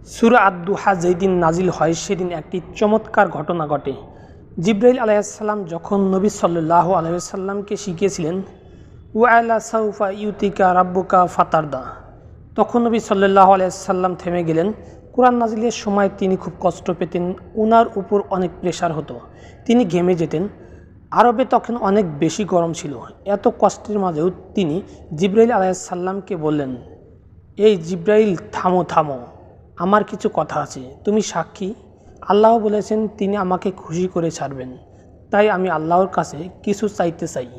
সূরা আদ-দুহা যেদিন নাজিল হয় সেদিন একটি চমৎকার ঘটনা ঘটে। জিবরাইল আলাইহিসসালাম যখন নবী সাল্লাল্লাহু আলাইহি ওয়াসাল্লামকে শিখিয়েছিলেন ওয়ালা সাউফা ইউতিকা রাব্বুকা ফাতারদা, তখন নবী সাল্লাল্লাহু আলাইহি ওয়াসাল্লাম থেমে গেলেন। কোরআন নাজিলের সময় তিনি খুব কষ্ট পেতেন, ওনার উপর অনেক প্রেশার হতো, তিনি ঘেমে যেতেন। আরবে তখন অনেক বেশি গরম ছিল। এত কষ্টের মাঝেও তিনি জিবরাইল আলাইহিসসালামকে বললেন, এই জিবরাইল থামো থামো, আমার কিছু কথা আছে, তুমি সাক্ষী। আল্লাহ বলেছেন তিনি আমাকে খুশি করে ছাড়বেন, তাই আমি আল্লাহর কাছে কিছু চাইতে চাই।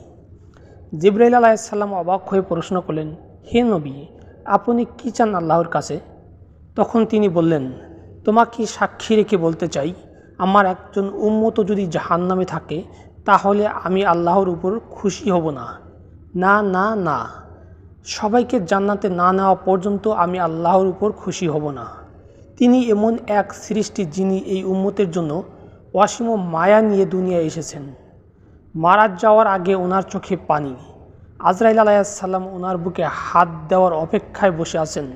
জিবরাইল আলাইহিসসালাম অবাক হয়ে প্রশ্ন করলেন, হে নবী, আপনি কি চান আল্লাহর কাছে? তখন তিনি বললেন, তোমাকে সাক্ষী রেখে বলতে চাই, আমার একজন উম্মত যদি জাহান্নামে থাকে তাহলে আমি আল্লাহর উপর খুশি হব না। না না না, সবাইকে জান্নাতে না নেওয়া পর্যন্ত আমি আল্লাহর উপর খুশি হব না। তিনি এমন এক সৃষ্টি যিনি এই উম্মতের জন্য অসীম মায়া নিয়ে দুনিয়ায় এসেছেন। মারা যাওয়ার আগে ওনার চোখে পানি। আজরাইল আলাইহিসসালাম ওনার বুকে হাত দেওয়ার অপেক্ষায় বসে আছেন।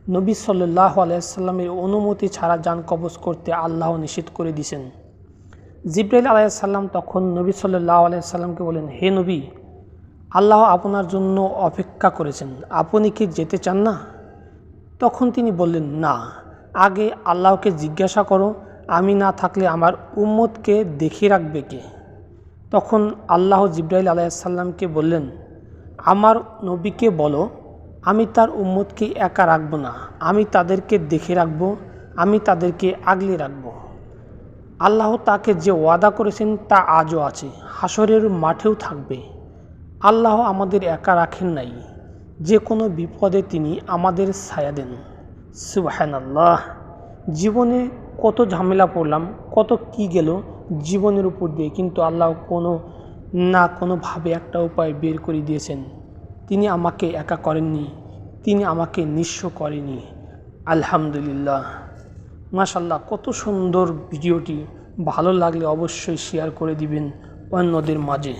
নবী সাল্লাল্লাহু আলাইহি ওয়াসাল্লামের অনুমতি ছাড়া জান কবজ করতে আল্লাহ নিষেধ করে দিয়েছেন। জিবরাইল আলাইহিসসালাম তখন নবী সাল্লাল্লাহু আলাইহি ওয়াসাল্লামকে বলেন, হে নবী, আল্লাহ আপনার জন্য অপেক্ষা করেছেন, আপনি কি যেতে চান না? তখন তিনি বললেন, না, আগে আল্লাহকে জিজ্ঞাসা করো, আমি না থাকলে আমার উম্মতকে দেখিয়ে রাখবে কে? তখন আল্লাহ জিবরাইল আলাইহিসসালামকে বললেন, আমার নবীকে বলো, আমি তার উম্মতকে একা রাখব না, আমি তাদেরকে দেখে রাখব, আমি তাদেরকে আগলে রাখব। আল্লাহ তাকে যে ওয়াদা করেছেন তা আজও আছে, হাসরের মাঠেও থাকবে। আল্লাহ আমাদের একা রাখেন নাই, যে কোনো বিপদে তিনি আমাদের ছায়া দেন। সুবহানাল্লাহ। জীবনে কত ঝামেলা পড়লাম, কত কি গেল জীবনের উপর দিয়ে, কিন্তু আল্লাহ কোনোভাবে একটা উপায় বের করে দিয়েছেন। তিনি আমাকে একা করেননি, তিনি আমাকে নিঃস্ব করেনি। আলহামদুলিল্লাহ। মাশাআল্লাহ, কত সুন্দর ভিডিওটি। ভালো লাগলে অবশ্যই শেয়ার করে দিবেন অন্যদের মাঝে।